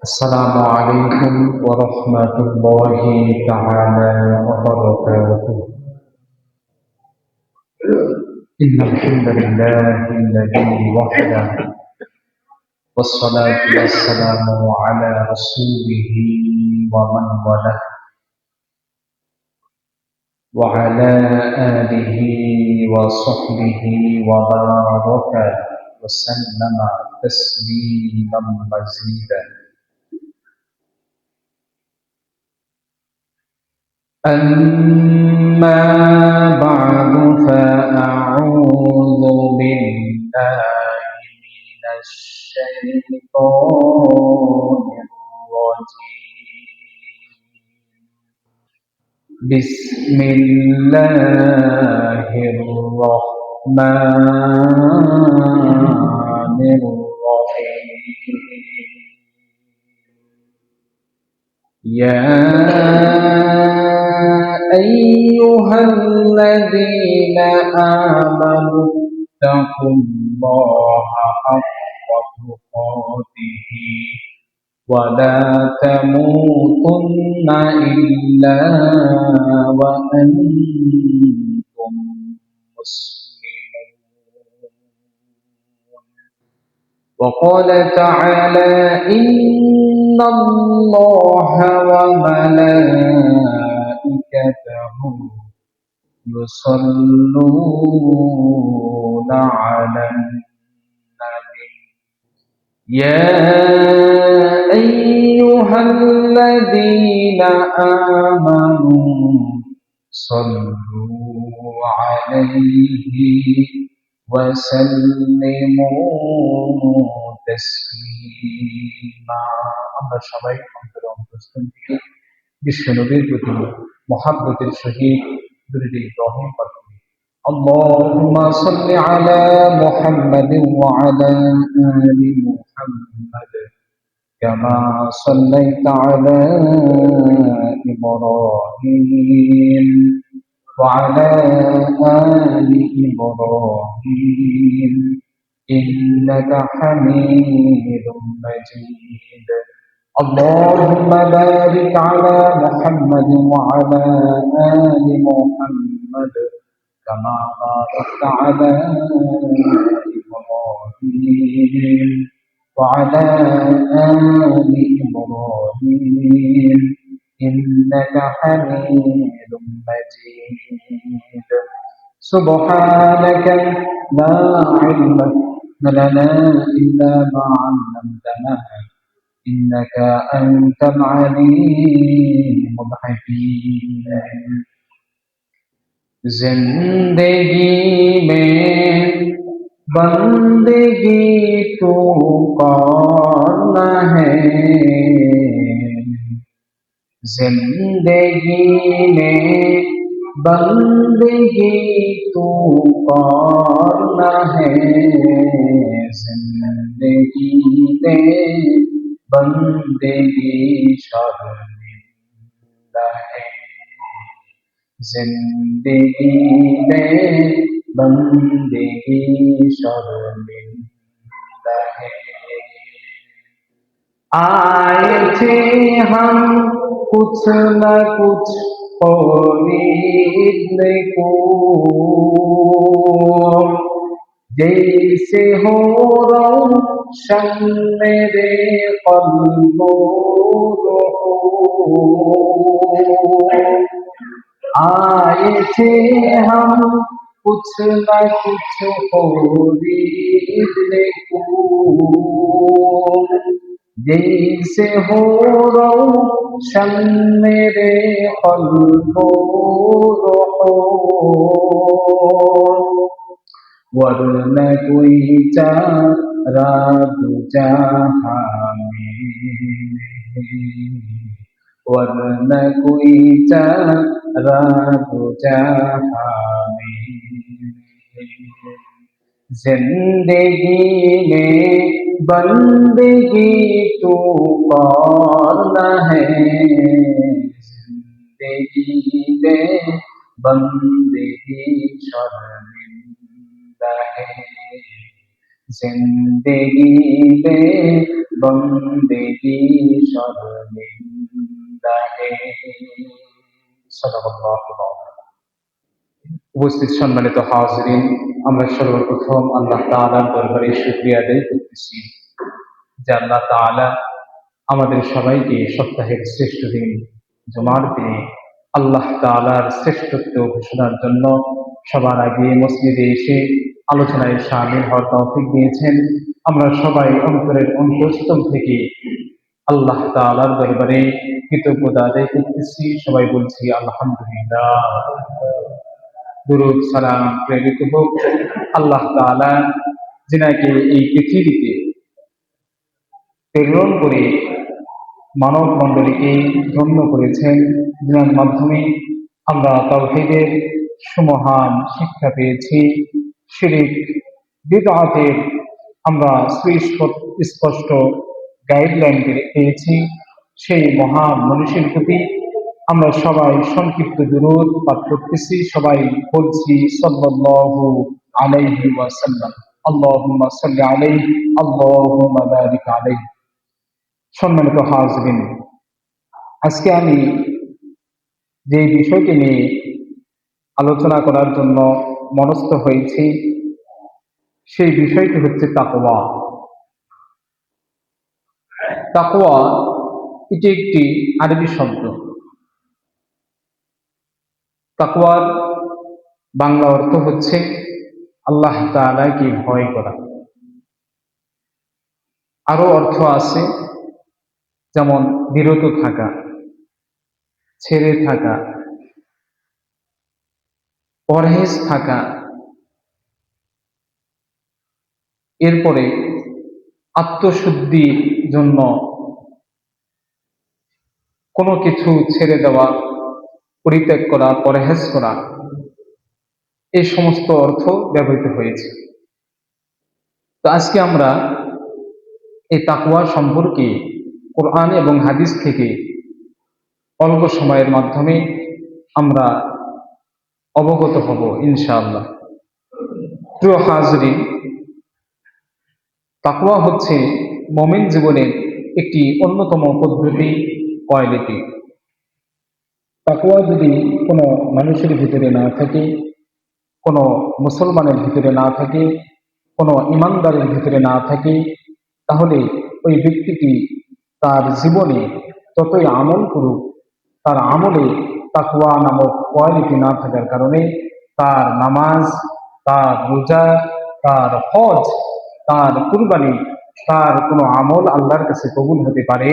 السلام عليكم ورحمة الله تعالى وبركاته. إن الحمد لله الذي وحده، والصلاة والسلام على رسوله ومن والاه وعلى آله وصحبه وبارك وسلم تسليما مزيدا. أما بعد فأعوذ بالله من الشيطان الرجيم. بسم الله الرحمن الرحيم. يا أيها الذين آمنوا اتقوا الله حق تقاته ولا تموتن إلا وأنتم مسلمون. وقال تعالى: إن الله وملائكته يصلون على النبي يا أيها الذين آمنوا صلوا عليه وسلموا تسليما. আমরা সবাই অন্তরে অন্তঃস্থল থেকে বিশ্বনবীর প্রতি মুহাব্বতের সহিত দুরূদ ইব্রাহিম পাঠ করি। اللهم صل على محمد وعلى آل محمد كما صليت على إبراهيم وعلى آل إبراهيم إنك حميد مجيد. اللهم بارك على محمد وعلى آل محمد كما باركت على إبراهيم وعلى آل إبراهيم إنك حميد مجيد. سبحانك لا علم لنا إلا ما علمتنا إنك أنت العليم الحكيم. जिंदगी में बंदगी तो करना है, जिंदगी में बंदगी तो करना है, जिंदगी में बंदगी शर्मिंदा है, जिंदगी में बंदगी शर्मिंदा है। आए थे हम कुछ न कुछ खरीदने को, जैसे हो रोशन मेरे क़ल्बो आए थे हम कुछ न कुछ खरीदने को, जैसे हो रोशन मेरे क़ल्बो वरना कोई चारा दूजा हमें नहीं, वरना कोई चारा दूजा हमें नहीं। जिंदगी में बंदगी तो करना है, जिंदगी में बंदगी शर्मिंदा है, जिंदगी में बंदगी शर्मिंदा है। सल्लल्लाहु अलैहि। উপস্থিত সম্মানিত হাজরিন, আমরা সর্বপ্রথম আল্লাহ তাআলার দরবারে শুকরিয়া আদায় করতেছি যে আল্লাহ তাআলা আমাদের সবাইকে সপ্তাহের শ্রেষ্ঠ দিন জুমার দিনে আল্লাহ তাআলার শ্রেষ্ঠত্ব ঘোষণার জন্য সবার আগে মসজিদে এসে আলোচনায় শামিল হওয়ার তৌফিক দিয়েছেন। আমরা সবাই অন্তরের অন্তঃস্থল থেকে আল্লাহ তাআলার দরবারে কৃতজ্ঞতা আদায় করতেছি। সবাই বলছি আলহামদুলিল্লাহ। দুরূদ সালাম প্রেরিত হোক আল্লাহ তাআলা, যিনাকে এই পৃথিবীতে প্রেরণ করে মানব মণ্ডলীকে ধন্য করেছেন, যার মাধ্যমে আমরা তাওহীদের সুমহান শিক্ষা পেয়েছি, শিরক বিদআতের আমরা সুস্পষ্ট গাইডলাইন পেয়েছি। সেই মহান মনীষীর প্রতি আমরা সবাই সংক্ষিপ্ত দুরূদ পাঠ করতেছি। সবাই বলছি সাল্লাল্লাহু আলাইহি ওয়াসাল্লাম। আল্লাহুম্মা সাল্লি আলাইহি আল্লাহুম্মা বারিক আলাইহি। সম্মানিত হাজরিন, আজকে আমি যে বিষয়টি নিয়ে আলোচনা করার জন্য মনস্থ হয়েছি সেই বিষয়টি হচ্ছে তাকওয়া। তাকওয়া এটি একটি আরবি শব্দ। তাকওয়ার বাংলা অর্থ হচ্ছে আল্লাহ তাআলাকে ভয় করা। আরো অর্থ আছে, যেমন বিরত থাকা, ছেড়ে থাকা, পরহেজ থাকা, এরপরে আত্মশুদ্ধির জন্য কোনো কিছু ছেড়ে দেওয়া, পরিত্যাগ করা, পরহেজ করা, এই সমস্ত অর্থ ব্যবহৃত হয়েছে। তো আজকে আমরা এই তাকওয়া সম্পর্কে কোরআন এবং হাদিস থেকে অল্প সময়ের মাধ্যমে আমরা অবগত হব ইনশাআল্লাহ। প্রিয় হাজরিন, তাকওয়া হচ্ছে মুমিন জীবনের একটি অন্যতম পদ্ধতি, কোয়ালিটি। তাকওয়া যদি কোনো মানুষের ভিতরে না থাকে, কোনো মুসলমানের ভিতরে না থাকে, কোনো ইমানদারের ভিতরে না থাকে, তাহলে ওই ব্যক্তিটি তার জীবনে যতই আমল করুক, তার আমলে তাকওয়া নামক কোয়ালিটি না থাকার কারণে তার নামাজ, তার রোজা, তার হজ, তার কুরবানি, তার কোনো আমল আল্লাহর কাছে কবুল হতে পারে।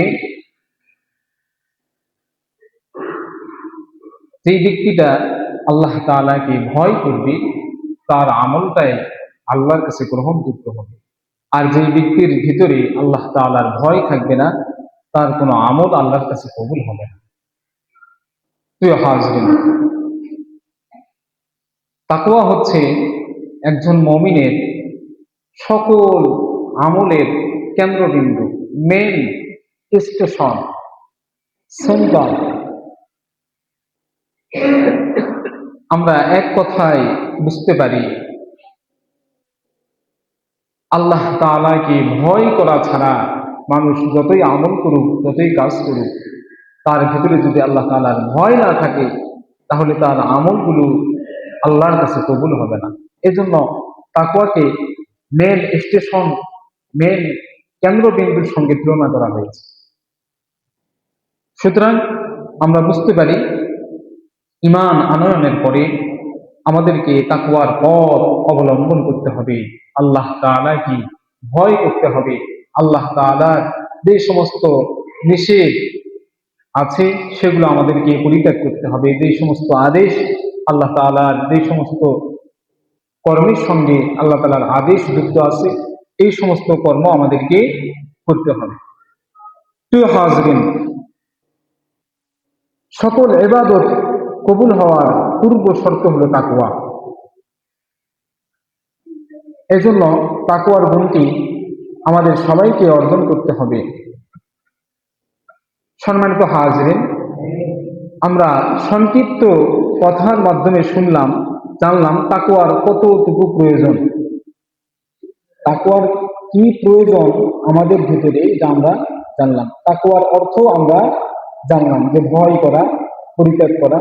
যে ব্যক্তিটা আল্লাহ তাআলাকে ভয় করবে তার আমলটাই আল্লাহর কাছে গ্রহণযোগ্য হবে। আর যে ব্যক্তির ভিতরে আল্লাহ তাআলার ভয় থাকবে না, তার কোনো আমল আল্লাহর কাছে কবুল হবে না। প্রিয় হাজরিন, তাকওয়া হচ্ছে একজন মুমিনের সকল আমলের কেন্দ্রবিন্দু, মেন স্টেশন, সেন্টার। আমরা এক কথায় বুঝতে পারি, আল্লাহ তাআলাকে ভয় করা ছাড়া মানুষ যতই আমল করুক, যতই কাজ করুক, তার ভিতরে যদি আল্লাহ তাআলার ভয় না থাকে, তাহলে তার আমলগুলো আল্লাহর কাছে কবুল হবে না। এজন্য তাকওয়াকে মেন স্টেশন, মেন কেন্দ্রবিন্দুর সঙ্গে তুলনা করা হয়েছে। সুতরাং আমরা বুঝতে পারি, ঈমান আনয়নের পরে আমাদেরকে তাকওয়ার পথ অবলম্বন করতে হবে, আল্লাহ তাআলাকে ভয় করতে হবে, আল্লাহ তাআলার যে সমস্ত নিষেধ আছে সেগুলো আমাদেরকে পরিত্যাগ করতে হবে, যে সমস্ত আদেশ আল্লাহ তাআলার, যে সমস্ত কর্মের সঙ্গে আল্লাহ তাআলার আদেশ যুক্ত আছে, এই সমস্ত কর্ম আমাদেরকে করতে হবে। প্রিয় হাজরিন, সকল ইবাদত কবুল হওয়ার পূর্ব শর্ত হলো তাকওয়া। এজন্য তাকওয়ার গুণটি আমাদের সবাইকে অর্জন করতে হবে। সম্মানিত হাজরিন, আমরা সংক্ষিপ্ত কথার মাধ্যমে শুনলাম, জানলাম তাকওয়ার কতটুকু প্রয়োজন। তাকওয়ার কি প্রয়োজন আমাদের ভিতরে, এটা আমরা জানলাম। তাকওয়ার অর্থ আমরা জানলাম যে ভয় করা, পরিত্যাগ করা,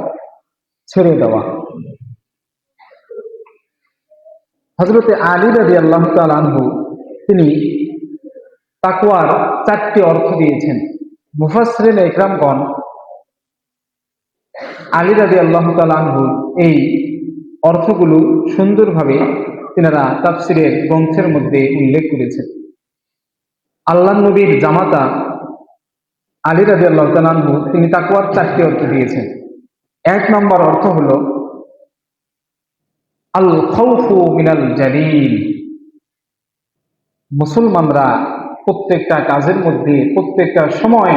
ছেড়ে দেওয়া। হযরতে আলী রাদিয়াল্লাহু তাআলা আনহু তিনি তাকওয়ার চারটি অর্থ দিয়েছেন। মুফাসসিরিন ইকরামগণ আলী রাদিয়াল্লাহু তাআলা আনহু এই অর্থগুলো সুন্দরভাবে তিনারা তাফসিরের গ্রন্থের মধ্যে উল্লেখ করেছেন। আল্লাহর নবীর জামাতা আলী রাদিয়াল্লাহু তাআলা আনহু তিনি তাকওয়ার চারটি অর্থ দিয়েছেন। এক নম্বর অর্থ হলো আল খাউফু মিনাল জালিল। মুসলমানরা প্রত্যেকটা কাজের মধ্যে, প্রত্যেকটা সময়,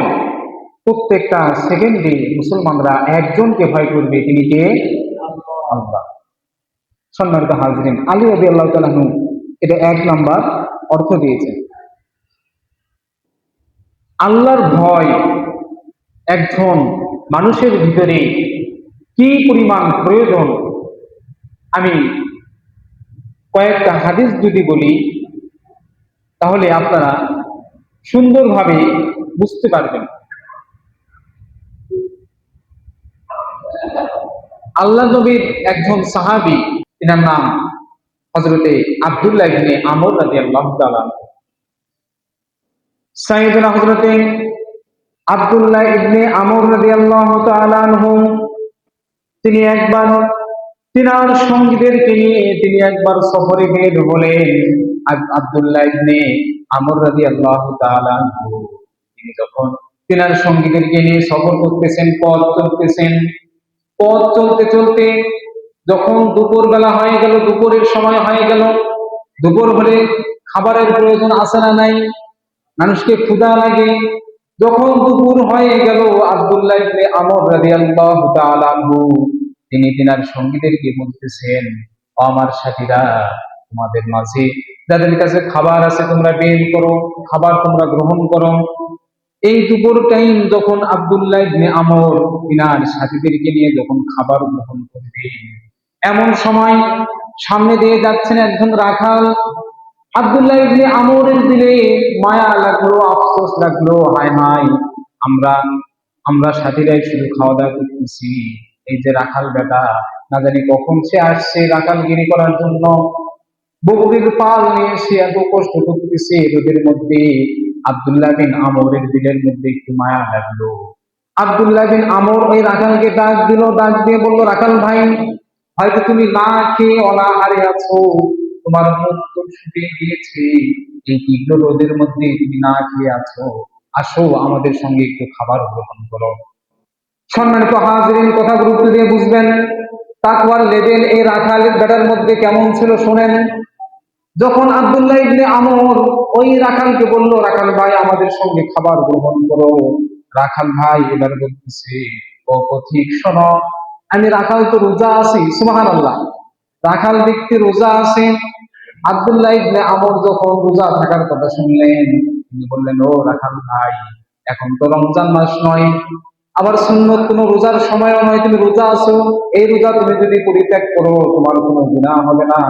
প্রত্যেকটা সেকেন্ডে মুসলমানরা একজনকে ভয় করবে, তিনি কে? আল্লাহ। সম্মানিত হাজরিন, আলী রাদিয়াল্লাহু তাআলা আনহু এটা এক নাম্বার অর্থ দিয়েছেন। আল্লাহর ভয় একজন মানুষের ভিতরে কি পরিমাণ প্রয়োজন, আমি কয়েকটা হাদিস যদি বলি তাহলে আপনারা সুন্দরভাবে বুঝতে পারবেন। আল্লাহ নবীর একজন সাহাবী, তিনার নাম হযরতে আব্দুল্লাহ ইবনে আমর রাদিয়াল্লাহু তাআলা। সাইয়েদনা হযরতে আব্দুল্লাহ ইবনে আমর রাদিয়াল্লাহু তাআলা আনহু তিনি একবার তিনার সঙ্গীদেরকে নিয়ে তিনি একবার সফরে বের হলেন। আব্দুল্লাহ ইবনে আমর রাদিয়াল্লাহু তাআলা আনহু তিনি যখন তিনার সঙ্গীদেরকে নিয়ে সফর করতেছেন, পথ চলতেছেন, পথ চলতে চলতে যখন দুপুর বেলা হয়ে গেল, দুপুরের সময় হয়ে গেল, দুপুর হলে খাবারের প্রয়োজন আছে না নাই? মানুষকে ক্ষুধা লাগে। যখন দুপুর হয়ে গেল, আব্দুল্লাহ ইবনে আমর রাদিয়াল্লাহু তাআলা আনহু তিনি তিনার সঙ্গীদেরকে বলতেছেন, আমার সাথীরা, তোমাদের মাঝে যাদের কাছে খাবার আছে তোমরা বের করো, খাবার তোমরা গ্রহণ করো। এই দুপুর টাইম যখন আব্দুল্লাহ ইবনে আমর তিনার সাথীদেরকে নিয়ে যখন খাবার গ্রহণ করবেন, এমন সময় সামনে দিয়ে যাচ্ছেন একজন রাখাল। আব্দুল্লাহ ইবনে আমরের দিলে মায়া লাগলো, আফসোস লাগলো, হায় হায়, আমরা আমরা সাথীরাই শুধু খাওয়া দাওয়া করতেছি, এই যে রাখাল বেটা না জানি কখন সে আসছে রাখালগিরি করার জন্য, বকরির পাল নিয়ে সে এত কষ্ট করতেছে রোদের মধ্যে। আব্দুল্লাহ বিন আমরের দিলের মধ্যে একটু মায়া লাগলো। আব্দুল্লাহ বিন আমর ওই রাখালকে ডাক দিল, ডাক দিয়ে বললো, রাখাল ভাই, হয়তো তুমি না খেয়ে অনাহারে আছো, তোমার মুখ তো শুকিয়ে গিয়েছে, এই তীব্র রোদের মধ্যে তুমি না খেয়ে আছো, আসো আমাদের সঙ্গে একটু খাবার গ্রহণ করো। সম্মানিত হাজরিন, কথা গুরুত্ব দিয়ে বুঝবেন, তাকওয়ার লেভেল এই রাখালের বেটার মধ্যে কেমন ছিল শোনেন। যখন আব্দুল্লাহ ইবনে আমর ওই রাখালকে বললো, রাখাল ভাই আমাদের সঙ্গে খাবার গ্রহণ করো, রাখাল ভাই এবার বলতেছে, ও পথিক শোনো, আমি রাখাল তো রোজা আছি। সুবহানাল্লাহ, রাখাল ব্যক্তি রোজা আছে। আব্দুল্লাহ ইবনে আমর যখন রোজা থাকার কথা শুনলেন, তিনি বললেন, ও রাখাল ভাই, এখন তো রমজান মাস নয়, আবার সুন্নত কোনো রোজার সময়ও নয়, তুমি রোজা আছো, এই রোজা তুমি যদি পরিত্যাগ করো তোমার কোনো গুনাহ হবে না,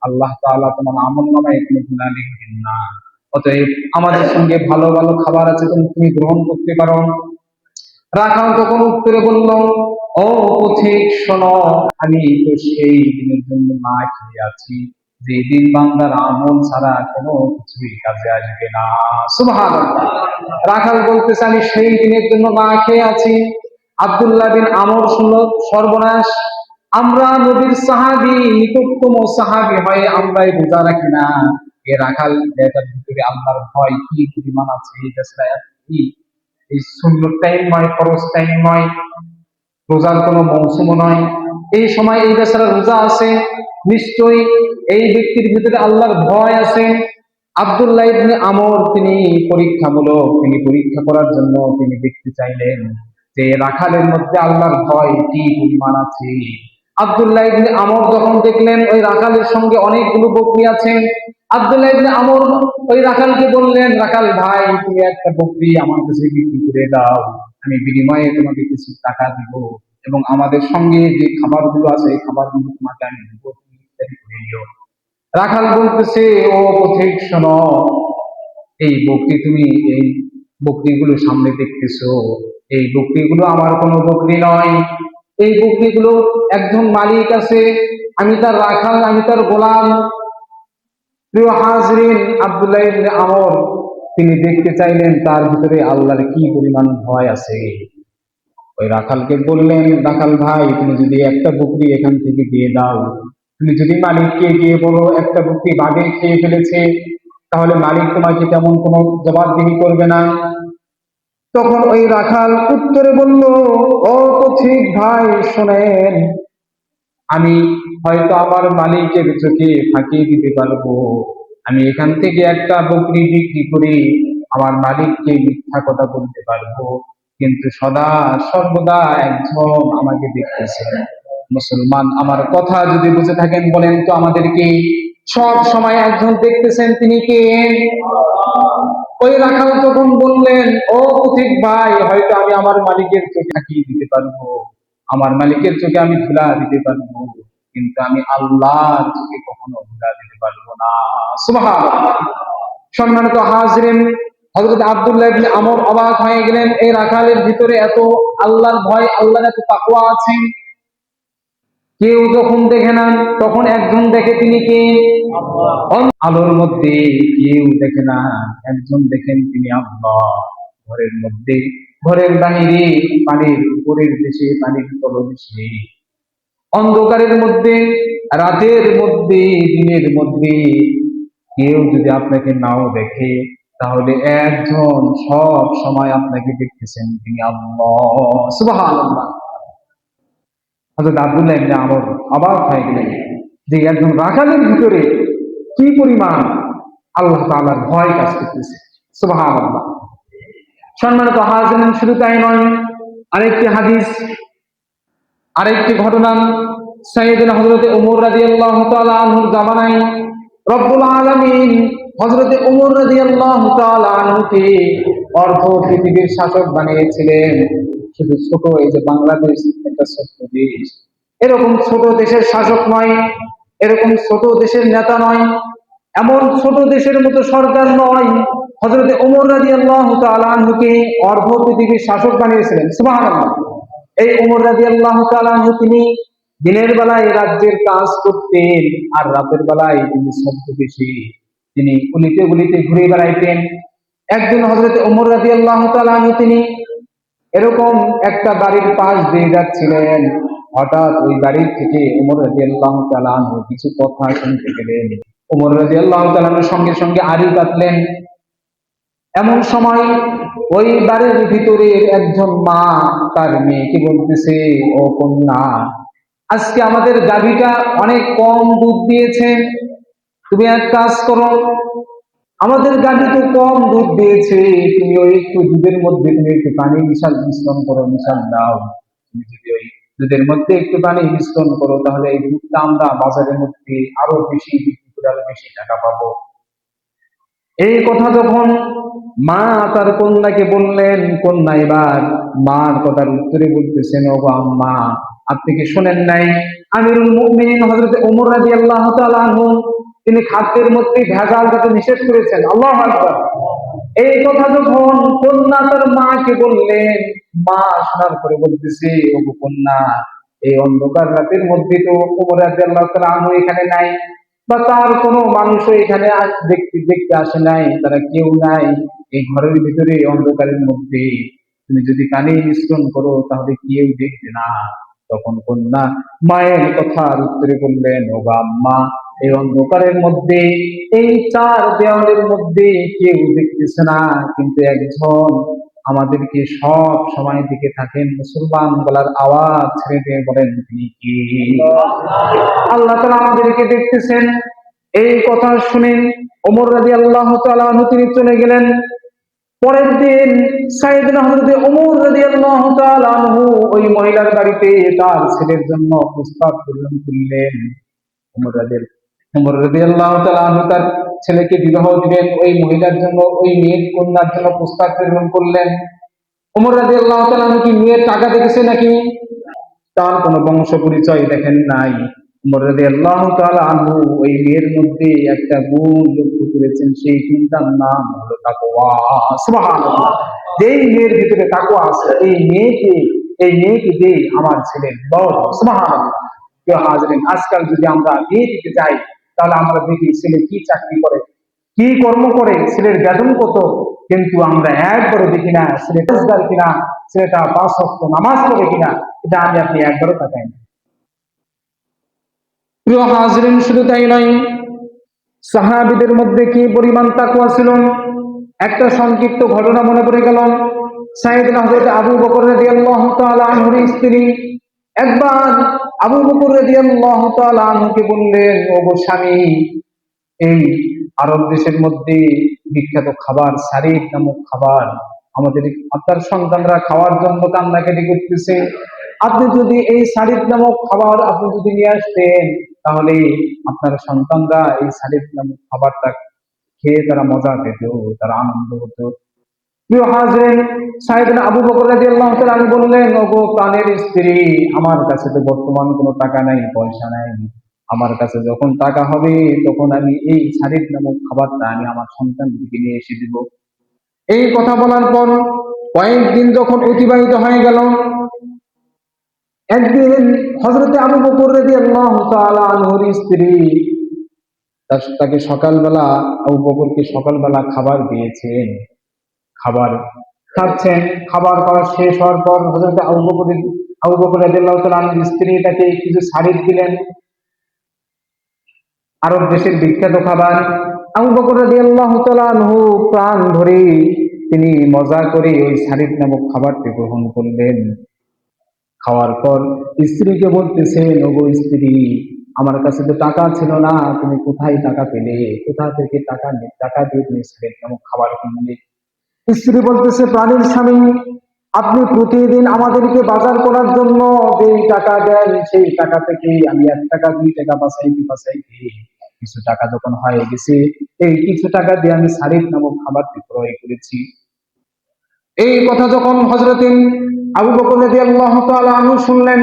আল্লাহ তাআলা তোমার আমলনামায় কোনো গুনাহ লিখবেন না। অতএব আমাদের সঙ্গে ভালো ভালো খাবার আছে, তুমি গ্রহণ করতে পারো। রাখাল তখন উত্তরে বলল, ও পথিক শোনো, আমি তো সেই দিনের জন্য না খেয়ে আছি যে দিন বান্দার আমল ছাড়া কোনো কিছুই কাজে আসবে না। সুবহানাল্লাহ, রাখাল বলতেছে আমি সেই দিনের জন্য না খেয়ে আছি। আব্দুল্লাহ বিন আমর শুনল, সর্বনাশ, আমরা নবীর সাহাবী, নিকটতম সাহাবী হয়ে আমরাই রোজা রাখি না। এ রাখাল এটার ভিতরে আল্লাহর ভয় কি পরিমাণ আছে, এই সুন্নত টাইম নয়, ফরজ টাইম নয়, রোজার কোনো মৌসুম নয়, এই সময় এই বেচারা রোজা আছে, নিশ্চয়ই এই ব্যক্তির ভিতরে আল্লাহর ভয় আছে। আব্দুল্লাহ ইবনে আমর তিনি পরীক্ষামূলক, তিনি পরীক্ষা করার জন্য তিনি দেখতে চাইলেন যে রাখালের মধ্যে আল্লাহর ভয় কি পরিমাণ আছে। আব্দুল্লাহ ইবনে আমর যখন দেখলেন ওই রাখালের সঙ্গে অনেকগুলো বকরি আছে, আব্দুল্লাহ ইবনে আমর ওই রাখালকে বললেন, রাখাল ভাই, তুমি একটা বকরি আমার কাছে বিক্রি করে দাও, আমি বিনিময়ে তোমাকে কিছু টাকা দিব, এবং আমাদের সঙ্গে যে খাবারগুলো আছে এই খাবারগুলো তোমাকে আমি দিব, তুমি ইত্যাদি করে নিও। রাখাল বলতেছে, ও পথিক শোনো, এই বকরি তুমি এই বকরিগুলো সামনে দেখতেছো, এই বকরিগুলো আমার কোনো বকরি নয়। এই বকরিগুলো একজন মালিক আছে, আমি তার রাখাল, আমি তার গোলাম। প্রিয় হাজরিন, আব্দুল্লাহ ইবনে আমর তিনি দেখতে চাইলেন তার ভিতরে আল্লাহর কি পরিমাণ ভয় আছে। ওই রাখালকে বললেন, রাখাল ভাই, তুমি যদি একটা বকরি এখান থেকে দিয়ে দাও, তুমি যদি মালিককে গিয়ে বলো একটা বকরি বাঘে খেয়ে ফেলেছে, তাহলে মালিক তোমাকে তেমন কোনো জবাবদিহি করবে না। তখন ওই রাখাল উত্তরে বলল, ও পথিক ভাই শোনেন, আমি হয়তো আমার মালিকের চোখে ফাঁকি দিতে পারবো, আমি এখান থেকে একটা বকরি বিক্রি করে আমার মালিককে মিথ্যা কথা বলতে পারবো, কিন্তু সদা সর্বদা একজন আমাকে দেখতেছেন। মুসলমান, আমার কথা যদি বুঝে থাকেন বলেন তো আমাদেরকে, সব সময় একজন দেখতেছেন, তিনি কে? ওই রাখাল তখন বললেন, ও পথিক ভাই, হয়তো আমি আমার মালিকের চোখে ফাঁকি দিতে পারবো, আমার মালিকের চোখে আমি ধুলা দিতে পারবো, কিন্তু আমি আল্লাহর চোখে কখনো ধুলা দিতে পারবো না। সুবহানাল্লাহ। সম্মানিত হাজরিন, হযরত আব্দুল্লাহ ইবনে আমর অবাক হয়ে গেলেন, এই রাখালের ভিতরে এত আল্লাহর ভয়, আল্লাহর এত তাকওয়া আছে। কেউ যখন দেখে না, তখন একজন দেখে, তিনি কে? আলোর মধ্যে কেউ দেখে না, একজন দেখেন, তিনি আল্লাহ। ঘরের মধ্যে, ঘরের বাহিরে, পানির উপরের দেশে, পানির তলদেশে, অন্ধকারের মধ্যে, রাতের মধ্যে, দিনের মধ্যে, কেউ যদি আপনাকে নাও দেখে, তাহলে একজন সব সময় আপনাকে দেখতেছেন, তিনি আল্লাহ। সুবহানাল্লাহ। হযরত আব্দুল্লাহ ইবনে আমর অবাক হয়ে গেলেন যে একজন রাখালের ভিতরে কি পরিমাণ আল্লাহ তাআলার ভয় কাজ করতেছে। সুবহানাল্লাহ। সম্মানিত হাজিরিন, শুধু তাই নয়, আরেকটি হাদিস, আরেকটি ঘটনা, সাইয়েদনা হযরতে ওমর রাদিয়াল্লাহু তাআলা আনহুর জামানায় রব্বুল আলামিন হযরতে ওমর রাদিয়াল্লাহু তাআলা আনহুকে অর্ধ পৃথিবীর শাসক বানিয়েছিলেন। শুধু ছোট এই যে বাংলাদেশ একটা ছোট্ট দেশ, এরকম ছোট দেশের শাসক নয়, এরকম ছোট দেশের নেতা নয়, এমন ছোট দেশের মতো সরকার নয়, হযরতে ওমর রাদিয়াল্লাহু তাআলা আনহুকে অর্ধ পৃথিবীর শাসক বানিয়েছিলেন। সুবহানাল্লাহ। এই ওমর রাদিয়াল্লাহু তাআলা আনহু তিনি দিনের বেলায় রাজ্যের কাজ করতেন, আর রাতের বেলায় তিনি ছদ্মবেশে, তিনি অলিতে গলিতে ঘুরে বেড়াইতেন। একদিন হযরত ওমর রাদিয়াল্লাহু তাআলা আনহু তিনি এরকম একটা বাড়ির পাশ দিয়ে যাচ্ছিলেন, হঠাৎ ওই বাড়ির থেকে ওমর রাদিয়াল্লাহু তাআলা আনহু কিছু কথা শুনতে পেলেন। ওমর রাদিয়াল্লাহু তাআলা আনহু সঙ্গে সঙ্গে আড়ি পাতলেন। এমন সময় ওই বাড়ির ভিতরে একজন মা তার মেয়েকে বলতেছে, ও কন্যা, আজকে আমাদের গাভীটা অনেক কম দুধ দিয়েছে, তুমি এক কাজ করো, আমাদের গাভী তো কম দুধ দিয়েছে, তুমি ওই একটু দুধের মধ্যে তুমি একটু পানি মিশ্রণ করো, মিশাল দাও। তুমি যদি ওই দুধের মধ্যে একটু পানি মিশ্রণ করো, তাহলে এই দুধটা আমরা বাজারের মধ্যে আরো বেশি বিক্রি করে আরো বেশি টাকা পাবো। এই কথা যখন মা তার কন্যাকে বললেন, কন্যা এবার মার কথার উত্তরে বলতেছেন, ও আম্মা, আপনি কি শোনেন নাই আমিরুল মুমিনিন হযরত ওমর রাদিয়াল্লাহু তাআলা আনহু তিনি খাদ্যের মধ্যে ভেজাল দিতে নিষেধ করেছেন। আল্লাহু আকবার। এই কথা যখন কন্যা তার মাকে বললেন, মা শোনার পরে বলতেছে, ও কন্যা, এই অন্ধকার রাতের মধ্যে তো ওমর রাদিয়াল্লাহু তাআলা আনহু এখানে নাই, বা তার কোনো মানুষও এখানে দেখতে দেখতে আসে নাই, তারা কেউ নাই এই ঘরের ভিতরে অন্ধকারের মধ্যে, তুমি যদি কানে মিশ্রণ করো তাহলে কেউ দেখবে না। তখন কন্যা মায়ের কথার উত্তরে বললেন, ও আম্মা, এই অন্ধকারের মধ্যে, এই চার দেওয়ালের মধ্যে কেউ দেখতেছে না, কিন্তু একজন আমাদেরকে সব সময় দিকে থাকেন। মুসলমান গলার আওয়াজ ছেড়ে দিয়ে বলেন, তিনি কি? আল্লাহ তাআলা আমাদেরকে দেখতেছেন। এই কথা শুনেন ওমর রাদিয়াল্লাহু তাআলা আনহু তিনি চলে গেলেন। পরের দিন সাইয়েদনা হযরত ওমর রাদিয়াল্লাহু তাআলা আনহু ওই মহিলার বাড়িতে তার ছেলের জন্য প্রস্তাব প্রেরণ করলেন। ওমর রাদিয়াল্লাহু তাআলা আনহু তার ছেলেকে বিবাহ দিবেন, ওই মহিলার জন্য, ওই মেয়ের কন্যার জন্য প্রস্তাব প্রেরণ করলেন। ওমর রাদিয়াল্লাহু তাআলা আনহু কি মেয়ের টাকা দেখেছে নাকি? তার কোনো বংশ পরিচয় দেখেন নাই। উমর রাদিয়াল্লাহু তাআলা আনহু ওই মেয়ের মধ্যে একটা গুণ লক্ষ্য করেছেন, সেই গুণটার নাম হলো তাকওয়া। সুবহানাল্লাহ। যেই মেয়ের ভিতরে তাকওয়া আছে, এই মেয়েকে দিয়ে আমার ছেলের বড়। সুবহানাল্লাহ। প্রিয় হাজরিন, আজকাল যদি আমরা বিয়ে দিতে যাই, তাহলে আমরা দেখি ছেলে কি চাকরি করে, কি কর্ম করে, ছেলের বেতন কত, কিন্তু আমরা একবারও দেখি না ছেলে রোজগার কিনা, ছেলেটা 5 ওয়াক্ত নামাজ পড়ে কিনা। এটা আমি আপনি একবারও তাকাই না। প্রিয় হাজরিন, শুধু তাই নয়, সাহাবীদের মধ্যে কি পরিমাণ তাকওয়া ছিল। একটা সংক্ষিপ্ত ঘটনা মনে পড়ে গেল। সাইয়েদনা হযরত আবু বকর রাদিয়াল্লাহু তাআলা আনহুর স্ত্রী একবার আবু বকর রাদিয়াল্লাহু তাআলা আনহুকে বললেন, ওগো স্বামী, এই আরব দেশের মধ্যে বিখ্যাত খাবার সারিদ নামক খাবার আমাদের আপনার সন্তানরা খাওয়ার জন্য কান্নাকাটি করতেছে। আপনি যদি এই সারিদ নামক খাবার আপনি যদি নিয়ে আসতেন, তাহলে আপনার সন্তানরা এই সারিদ নামক খাবারটা খেয়ে তারা মজা পেত, তারা আনন্দ হতো। প্রিয় হাজরিন, সাইয়েদনা আবু বকর রাদিয়াল্লাহু তাআলা আনহু বললেন, ওগো প্রাণের স্ত্রী, আমার কাছে তো বর্তমান কোনো টাকা নাই, পয়সা নাই। আমার কাছে যখন টাকা হবে, তখন আমি এই সারিদ নামক খাবারটা আমি আমার সন্তানকে নিয়ে এসে দিব। এই কথা বলার পর কয়েকদিন যখন অতিবাহিত হয়ে গেল, একদিন হযরতে আবু বকর রাদিয়াল্লাহু তাআলা আনহুর স্ত্রী তাকে সকালবেলা, আবু বকরকে সকালবেলা খাবার দিয়েছেন। খাবার খাচ্ছেন, খাবার খাওয়া শেষ হওয়ার পর হযরত আবু বকর রাদিয়াল্লাহু তাআলা আনহুর স্ত্রী তাকে কিছু সারিদ দিলেন, আরব দেশের বিখ্যাত খাবার। আবু বকর রাদিয়াল্লাহু তাআলা আনহু প্রাণ ভরে তিনি মজা করে ওই সারিদ নামক খাবারটি গ্রহণ করলেন। খাওয়ার পর স্ত্রীকে বলতেছেন, ওগো স্ত্রী, আমার কাছে তো টাকা ছিল না, তুমি কোথায় টাকা পেলে, কোথা থেকে টাকা দিয়ে তুমি সারিদ নামক খাবার কিনলে? স্ত্রী বলতেছে, প্রাণীর স্বামী, আপনি প্রতিদিন আমাদেরকে বাজার করার জন্য যেই টাকা দেন, সেই টাকা থেকে আমি 1 টাকা 2 টাকা বাঁচাইতে কিছু টাকা যখন হয়ে গেছে, এই কিছু টাকা দিয়ে আমি সারিদ নামক খাবারটি ক্রয় করেছি। এই কথা যখন হযরত আবু বকর রাদিয়াল্লাহু তাআলা আনহু শুনলেন,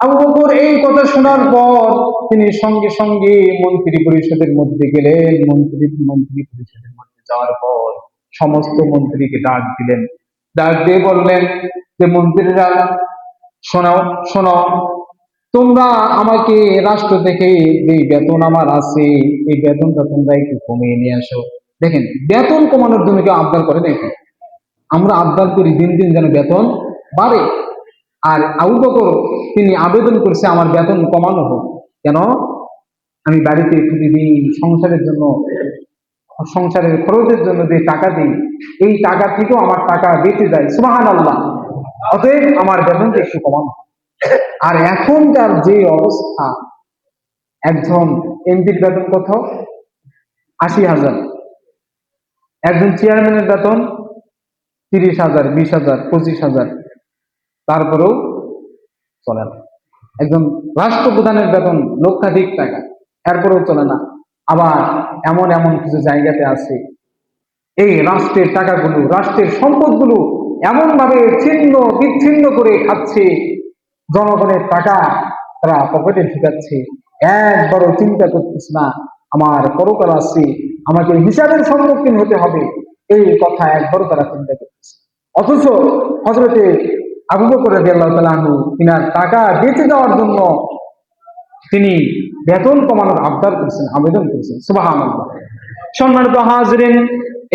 আবু বকর এই কথা শোনার পর তিনি সঙ্গে সঙ্গে মন্ত্রী পরিষদের মধ্যে গেলেন। মন্ত্রী পরিষদের মধ্যে যাওয়ার পর সমস্ত মন্ত্রীকে ডাক দিলেন। ডাক দিয়ে বললেন যে, মন্ত্রীরা, শোনো শোনো, তোমরা আমাকে রাষ্ট্র থেকে যে বেতন আমার আছে, এই বেতনটা তোমরা একটু কমিয়ে নিয়ে আসো। দেখেন, বেতন কমানোর জন্য কেউ আবদার করে নাকি? আমরা আবদার করি দিন দিন যেন বেতন বাড়ে। আর আবু বকর তিনি আবেদন করছে আমার বেতন কমানো হোক। কেন? আমি বাড়িতে প্রতিদিন সংসারের খরচের জন্য যে টাকা দিই, এই টাকা থেকেও আমার টাকা বেঁচে যায়। সুবহানাল্লাহ। অতএব আমার বেতনটা একটু কমানো। আর এখনকার যে অবস্থা, একজন এমপির বেতন কত? 80,000। একজন চেয়ারম্যানের বেতন 30,000, 20,000, 25,000। তারপরেও চলে না। একজন রাষ্ট্রপ্রধানের বেতন লক্ষাধিক টাকা, এরপরেও চলে না। আবার এমন এমন কিছু জায়গাতে আছে, এই রাষ্ট্রের টাকাগুলো, রাষ্ট্রের সম্পদগুলো এমন ভাবে ছিন্ন বিচ্ছিন্ন করে খাচ্ছে, জনগণের টাকা তারা পকেটে ঢুকাচ্ছে, একবারও চিন্তা করতেছে না আমার পরকাল আছে, আমাকে হিসাবের সম্মুখীন হতে হবে, এই কথা একবারও তারা চিন্তা করতেছে। অথচ হযরতে আবু বকর রাদিয়াল্লাহু তাআলা আনহু তিনার টাকা বেঁচে যাওয়ার জন্য তিনি বেতন কমানোর আবদার করেছেন, আবেদন করেছেন। সুবহানাল্লাহ। সম্মানিত হাজরিন,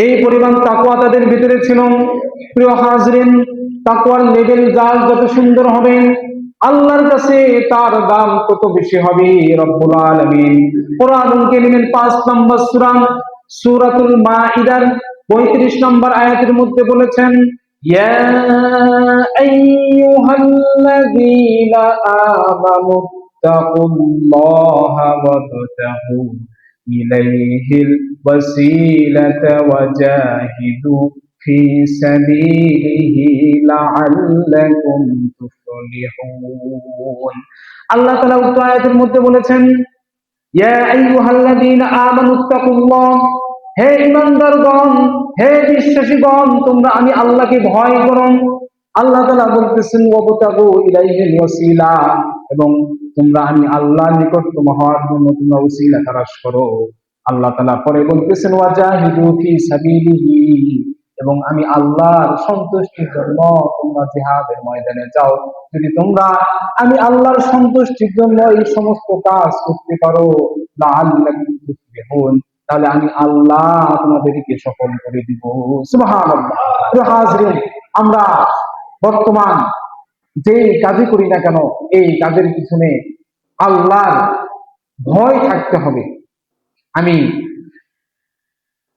এই পরিমাণ তাকওয়া তাদের ভিতরে ছিল। প্রিয় হাজরিন, তাকওয়ার লেভেল যার যত সুন্দর হবে, আল্লাহর কাছে তার দাম তত বেশি হবে। রব্বুল আলামিন কোরআনুল কারীমের 5 নম্বর সূরা, সূরাতুল মাইদার 35 নম্বর আয়াতের মধ্যে বলেছেন, ইয়া আইয়ুহাল্লাযীনা আমানু তাকুল্লাহা ওয়াবতাগু ইলাইহিল ওয়াসিলাতা ওয়াজাহিদু ফি সাবিলিহি লাআল্লাকুম তুফলিহুন। আল্লাহ তাআলা উক্ত আয়াতের মধ্যে বলেছেন, ইয়া আইয়ুহাল্লাযীনা আমানুত্তাকুল্লাহ, হে ঈমানদারগণ, হে বিশ্বাসীগণ, তোমরা আমি আল্লাহকে ভয় করো। আল্লাহ তাআলা বলতেছেন ওয়াবতাগু ইলাইহিল ওয়াসিলা, এবং তোমরা আমি আল্লাহর নিকটতম হওয়ার জন্য তোমরা ওসিলা তালাশ করো। আল্লাহ তাআলা পরে বলতেছেন ওয়াজাহিদু ফি সাবিলিহি, এবং আমি আল্লাহর সন্তুষ্টির জন্য তোমরা জিহাদের ময়দানে যাও। যদি তোমরা আমি আল্লাহর সন্তুষ্টির জন্য এই সমস্ত কাজ করতে পারো, লাআল্লাকুম তুফলিহুন, তাহলে আমি আল্লাহ তোমাদেরকে সফল করে দিব। সুবহানাল্লাহ। প্রিয় হাজরিন, আমরা বর্তমান যে কাজই করি না কেন এই কাজের পিছনে আল্লাহর ভয় থাকতে হবে। আমি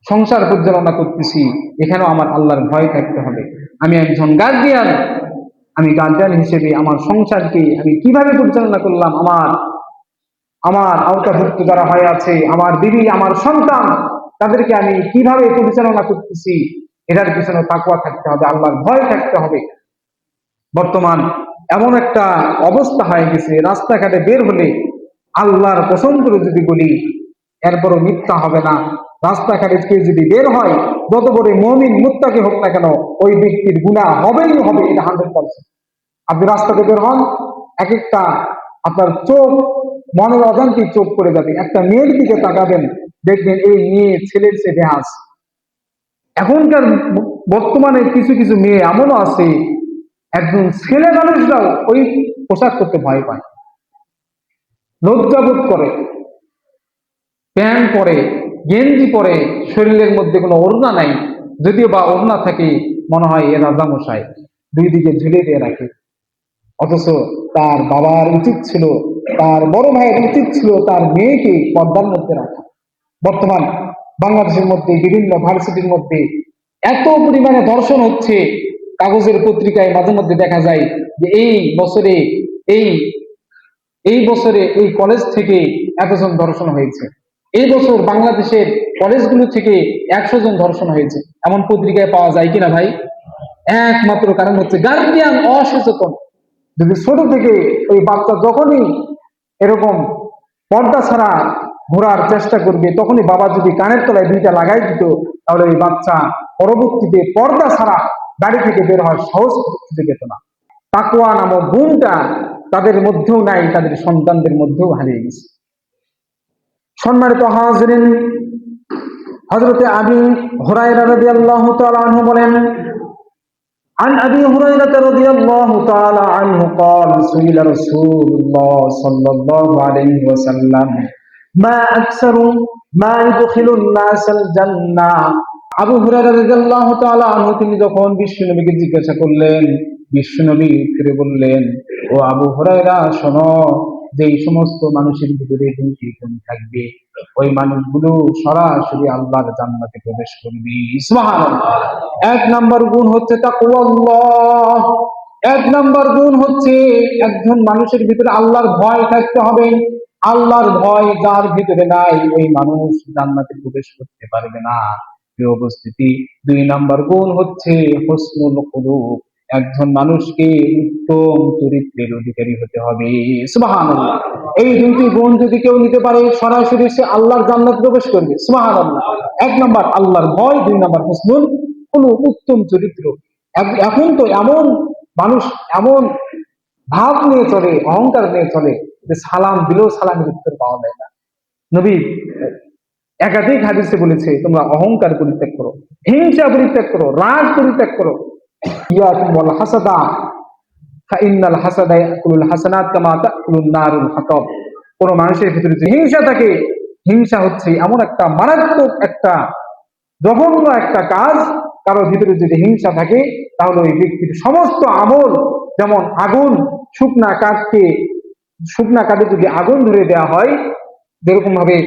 সংসার পরিচালনা করতেছি, এখানেও আমার আল্লাহর ভয় থাকতে হবে। আমি একজন গার্ডিয়ান, আমি গার্ডিয়ান হিসেবে আমার সংসারকে আমি কিভাবে পরিচালনা করলাম, আমার আমার আওতাভুক্ত যারা হয়ে আছে, আমার বিবি, আমার সন্তান, তাদেরকে আমি কিভাবে পরিচালনা করতেছি, এটার পিছনে তাকওয়া থাকতে হবে, আল্লাহর ভয় থাকতে হবে। বর্তমান এমন একটা অবস্থা হয়ে গেছে, রাস্তাঘাটে বের হলে আল্লাহর কসম করে যদি বলি এরপরও মিথ্যা হবে না, রাস্তাঘাটে কেউ যদি বের হয়, যত বড় মুমিন মুত্তাকি হোক না কেন, ওই ব্যক্তির গুনাহ হবেই হবে, এটা 100%। আপনি রাস্তাতে বের হন, এক একটা আপনার চোখ মনের অজান্তে চোখ পড়ে যাবে, একটা মেয়ের দিকে তাকাবেন, দেখবেন এই মেয়ে ছেলের সে দেহাস। এখনকার বর্তমানে কিছু কিছু মেয়ে এমনও আছে, একজন ছেলে মানুষরাও ওই পোশাক করতে ভয় পায়, লজ্জাবোধ করে, প্যান্ট পরে, গেঞ্জি পরে, শরীরের মধ্যে কোনো ওড়না নাই, যদিও বা ওড়না থাকে মনে হয় এ রাজামশাই, দুই দিকে ঝুলিয়ে দিয়ে রাখে। অথচ তার বাবার উচিত ছিল, তার বড় ভাইয়ের উচিত ছিল তার মেয়েকে পর্দার মধ্যে রাখা। বর্তমান বাংলাদেশের মধ্যে বিভিন্ন ভার্সিটির মধ্যে এত পরিমাণে ধর্ষণ হচ্ছে, কাগজের পত্রিকায় মাঝে মধ্যে দেখা যায় যে এই এই বছরে এই কলেজ থেকে এতজন ধর্ষণ হয়েছে, এই বছর বাংলাদেশের কলেজগুলো থেকে 100 জন ধর্ষণ হয়েছে, এমন পত্রিকায় পাওয়া যায় কিনা ভাই? একমাত্র কারণ হচ্ছে গার্ডিয়ান অসচেতন। যদি ছোট থেকে ওই বাচ্চা যখনই এরকম পর্দা ছাড়া ঘোরার চেষ্টা করবে, তখনই বাবা যদি কানের তলায় দুইটা লাগাই দিত, তাহলে ওই বাচ্চা পরবর্তীতে পর্দা ছাড়া বাড়ি থেকে বের হওয়ার সাহস খুঁজে পেত না। তাকওয়া নামক গুণটা তাদের মধ্যেও নাই, তাদের সন্তানদের মধ্যেও হারিয়ে গেছে। সম্মানিত হাজরিন, হযরতে আবু হুরায়রা রাদিয়াল্লাহু তাআলা আনহু বলেন, عن أبي هريرة رضي الله تعالى عنه قال سئل رسول الله صلى الله عليه وسلم ما أكثر ما يدخل الناس الجنة। আবু হুরায়রা রাদিয়াল্লাহু তাআলা আনহু তিনি যখন বিশ্বনবীকে জিজ্ঞাসা করলেন, বিশ্বনবী ফিরে বললেন, ও আবু হুরায়রা শোনো, যে এই সমস্ত মানুষের ভিতরে দুইটি গুণ থাকবে, ওই মানুষগুলো সরাসরি আল্লাহর জান্নাতে প্রবেশ করবে। সুবহানাল্লাহ। এক নাম্বার গুণ হচ্ছে তাকওয়াল্লাহ, এক নাম্বার গুণ হচ্ছে একজন মানুষের ভিতরে আল্লাহর ভয় থাকতে হবে। আল্লাহর ভয় যার ভিতরে নাই, ওই মানুষ জান্নাতে প্রবেশ করতে পারবে না। প্রিয় উপস্থিতি, দুই নাম্বার গুণ হচ্ছে হুসনুল খুলুক, একজন মানুষকে উত্তম চরিত্রের অধিকারী হতে হবে। সুবহানাল্লাহ। এই দুইটি গুণ যদি কেউ নিতে পারে, সরাসরি সে আল্লাহর জান্নাতে প্রবেশ করবে। সুবহানাল্লাহ। এক নাম্বার আল্লাহর ভয়, দুই নাম্বার হুসনুল খুলুক, উত্তম চরিত্র। এখন তো এমন মানুষ এমন ভাব নিয়ে চলে, অহংকার নিয়ে চলে, যে সালাম দিলেও সালামের উত্তর পাওয়া যায় না। নবী একাধিক হাদিসে বলেছে, তোমরা অহংকার পরিত্যাগ করো, হিংসা পরিত্যাগ করো, রাগ পরিত্যাগ করো। ইয়াকুম ওয়াল হাসাদা ফাইন্নাল হাসাদা ইয়াকুলুল হাসানাত কামা তাকুলুন নারুল হাতাব। কোন মানুষের ভিতরে যে হিংসা থাকে, হিংসা হচ্ছে এমন একটা মারাত্মক একটা জঘন্য একটা কাজ, কারোর ভিতরে যদি হিংসা থাকে, তাহলে ওই ব্যক্তির সমস্ত আমল, যেমন আগুন শুকনা কাঠে যদি আগুন ধরে দেওয়া হয়, যেরকম ভাবে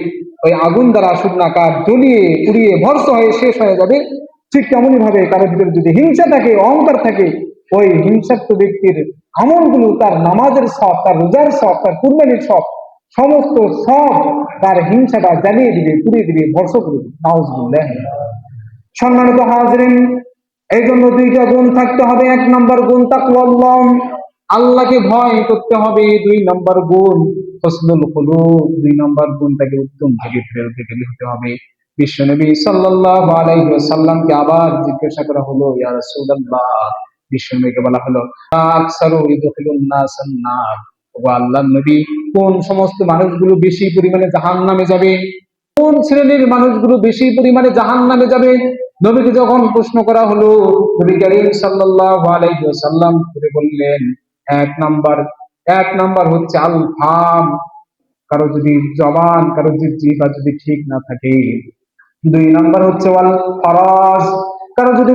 ওই আগুন দ্বারা শুকনা কাঠ জ্বলিয়ে পুড়িয়ে ভস্ম হয়ে শেষ হয়ে যাবে, ঠিক তেমনই ভাবে কারোর ভিতরে যদি হিংসা থাকে, অহংকার থাকে, ওই হিংসাত্ম ব্যক্তির আমলগুলো, তার নামাজের সব, তার রোজার সব, তার কুরবানির সব, সমস্ত সব তার হিংসাটা জ্বালিয়ে দিবে, পুড়িয়ে দিবে, ভস্ম করে দিবে। নাউজুবিল্লাহ। সম্মানিত হাজরিন, এই জন্য দুইটা গুণ থাকতে হবে। এক নম্বর গুণ তাকওয়াল্লাহ, আল্লাহকে ভয় করতে হবে। দুই নম্বর গুণ হুসনুল খুলুক, দুই নম্বর গুণ তাকে উত্তম চরিত্রের অধিকারী হতে হবে। বিশ্বনবী সাল্লাল্লাহু আলাইহি ওয়াসাল্লামকে আবার জিজ্ঞাসা করা হলো, ইয়া রাসূলুল্লাহ, বিশ্বনবীকে বলা হলো আকসারু ইদখিলুন নাসান নার, ও আল্লাহর নবী, কোন সমস্ত মানুষগুলো বেশি পরিমাণে জাহান্নামে যাবে, কোন শ্রেণীর মানুষগুলো বেশি পরিমাণে জাহান্নামে যাবে? নবীকে যখন প্রশ্ন করা হলো, নবী করিম সাল্লাল্লাহু আলাইহি ওয়াসাল্লাম করে বললেন, এক নাম্বার হচ্ছে আল ফাম, কারো যদি জবান, কারো যদি জিহ্বা যদি ঠিক না থাকে। 2 নাম্বার হচ্ছে ওয়াল ফারাজ, কারো যদি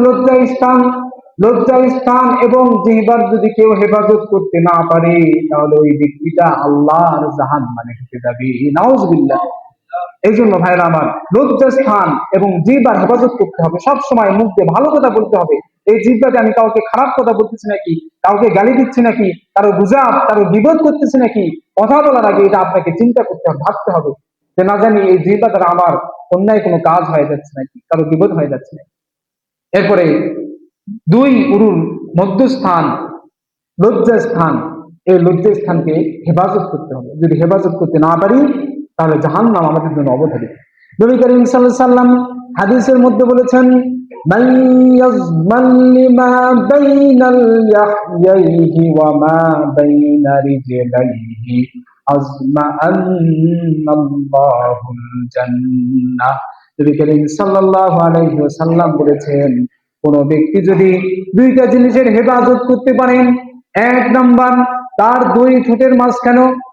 লজ্জাস্থান এবং জিহ্বার যদি কেউ হেফাজত করতে না পারে, তাহলে ওই ব্যক্তিটা আল্লাহর জাহান্নামে ঢুকে যাবে। নাউজুবিল্লাহ। এই জন্য ভাইরা আমার, লজ্জাস্থান এবং জিহ্বার হেফাজত করতে হবে, সব সময় মুখ দিয়ে ভালো কথা বলতে হবে। এই জিহ্বাতে আমি কাউকে খারাপ কথা বলতেছি নাকি, কাউকে গালি দিচ্ছি নাকি, কারো গুজব, কারো বিপদ করতেছি নাকি, কথা বলার আগে এটা আপনাকে চিন্তা করতে হবে, ভাবতে হবে যে না জানি এই জিহ্বা দ্বারা আমার অন্যায় কোনো কাজ হয়ে যাচ্ছে নাকি, কারো বিপদ হয়ে যাচ্ছে নাকি। এরপরে 2 উরুর মধ্যস্থান লজ্জাস্থান, এই লজ্জাস্থানকে হেফাজত করতে হবে। যদি হেফাজত করতে না পারি, তাহলে জাহান্নাম আমাদের জন্য অবধারিত। নবী করিম সাল্লাল্লাহু আলাইহি সাল্লাম হাদিসের মধ্যে বলেছেন, মান ইয়াজমান লিমা বাইনাল ইয়াহইহি ওয়া মা বাইনা রিজলাইহি আজমা আন্নাল্লাহুল জান্নাহ। নবী করিম সাল্লাল্লাহু আলাইহি ওয়াসাল্লাম বলেছেন, কোন ব্যক্তি যদি 2টা জিনিসের হেফাজত করতে পারেন, 1 নাম্বার তার 2 ঠোঁটের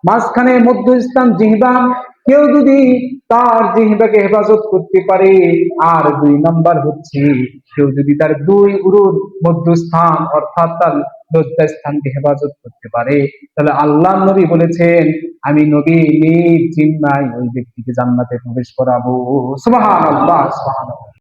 মাঝখানে মধ্যস্থান জিহ্বা, কেউ যদি তার জিহ্বাকে হেফাজত করতে পারে, আর 2 নাম্বার হচ্ছে কেউ যদি তার 2 উরুর মধ্যস্থান অর্থাৎ তার লজ্জাস্থানকে হেফাজত করতে পারে, তাহলে আল্লাহ নবী বলেছেন, আমি নবী নিজ জিম্মায় ওই ব্যক্তিকে জান্নাতে প্রবেশ করাবো। সুবহানাল্লাহ, সুবহানাল্লাহ।